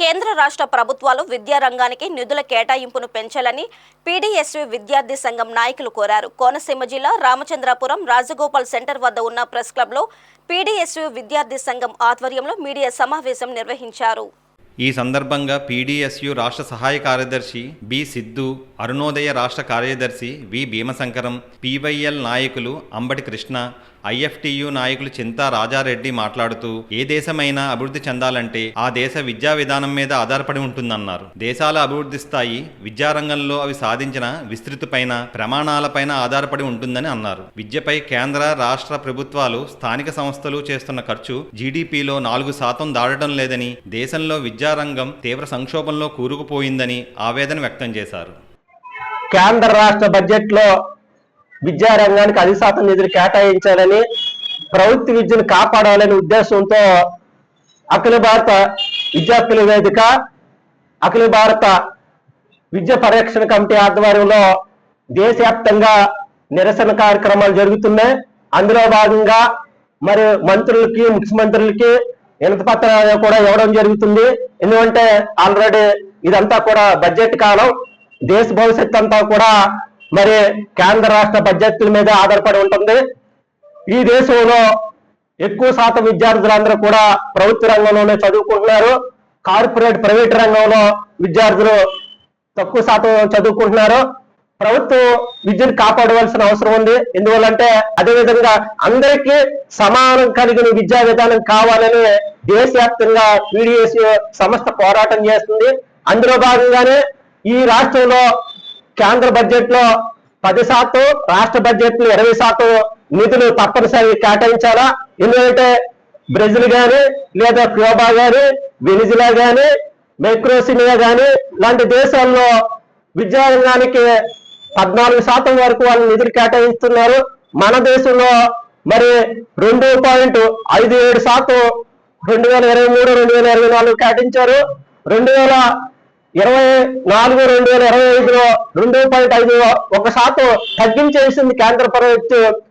కేంద్ర రాష్ట్ర ప్రభుత్వాలు విద్యారంగానికి నిధుల కేటాయింపును పెంచాలని పీడీఎస్యూ విద్యార్థి సంఘం నాయకులు కోరారు. కోనసీమ జిల్లా రామచంద్రాపురం రాజగోపాల్ సెంటర్ వద్ద ఉన్న ప్రెస్ క్లబ్లో పీడీఎస్యూ విద్యార్థి సంఘం ఆధ్వర్యంలో మీడియా సమావేశం నిర్వహించారు. ఈ సందర్భంగా పీడీఎస్యూ రాష్ట్ర సహాయ కార్యదర్శి బి సిద్ధు, అరుణోదయ రాష్ట్ర కార్యదర్శి వి భీమశంకరం, పీవైఎల్ నాయకులు అంబటి కృష్ణ, ఐఎఫ్టియు నాయకులు చింతా రాజారెడ్డి మాట్లాడుతూ ఏ దేశమైనా అభివృద్ధి చెందాలంటే ఆ దేశ విద్యా విధానం మీద ఆధారపడి ఉంటుందన్నారు. దేశాల అభివృద్ధి స్థాయి విద్యారంగంలో అవి సాధించిన విస్తృతిపైన ప్రమాణాలపైన ఆధారపడి ఉంటుందని అన్నారు. విద్యపై కేంద్ర రాష్ట్ర ప్రభుత్వాలు స్థానిక సంస్థలు చేస్తున్న ఖర్చు జీడీపీలో 4% దాటడం లేదని, దేశంలో విద్యారంగం తీవ్ర సంక్షోభంలో కూరుకుపోయిందని ఆవేదన వ్యక్తం చేశారు. కేంద్ర రాష్ట్ర బడ్జెట్లో విద్యారంగానికి 10% నిధులు కేటాయించాలని, ప్రభుత్వ విద్యను కాపాడాలనే ఉద్దేశంతో అఖిల భారత విద్యార్థుల వేదిక, అఖిల భారత విద్యా పరిరక్షణ కమిటీ ఆధ్వర్యంలో దేశవ్యాప్తంగా నిరసన కార్యక్రమాలు జరుగుతున్నాయి. అందులో భాగంగా మరి మంత్రులకి, ముఖ్యమంత్రులకి వినతి పత్రాలు కూడా ఇవ్వడం జరుగుతుంది. ఎందుకంటే ఆల్రెడీ ఇదంతా కూడా బడ్జెట్ కాలం, దేశ భవిష్యత్తు అంతా కూడా మరి కేంద్ర రాష్ట్ర బడ్జెట్ల మీద ఆధారపడి ఉంటుంది. ఈ దేశంలో ఎక్కువ శాతం విద్యార్థులందరూ కూడా ప్రభుత్వ రంగంలోనే చదువుకుంటున్నారు. కార్పొరేట్ ప్రైవేట్ రంగంలో విద్యార్థులు తక్కువ శాతం చదువుకుంటున్నారు. ప్రభుత్వం విద్యను కాపాడవలసిన అవసరం ఉంది. ఎందువల్లంటే అదేవిధంగా అందరికీ సమానం కలిగిన విద్యా విధానం కావాలని దేశవ్యాప్తంగా పీడీఎస్యూ సంస్థ పోరాటం చేస్తుంది. అందులో భాగంగానే ఈ రాష్ట్రంలో కేంద్ర బడ్జెట్ లో 10%, రాష్ట్ర బడ్జెట్ లో 20% నిధులు తప్పనిసరిగా కేటాయించాలా. ఎందుకంటే బ్రెజిల్ గాని, లేదా క్యూబా గాని, వెనిజులా గాని, మైక్రోసినియా గాని లాంటి దేశాల్లో విద్యారంగానికి 14% వరకు వాళ్ళు నిధులు కేటాయిస్తున్నారు. మన దేశంలో మరి 2.57% 2023-2024 కేటాయించారు. 2024-2025లో 2.51% తగ్గించేసింది కేంద్ర ప్రభుత్వం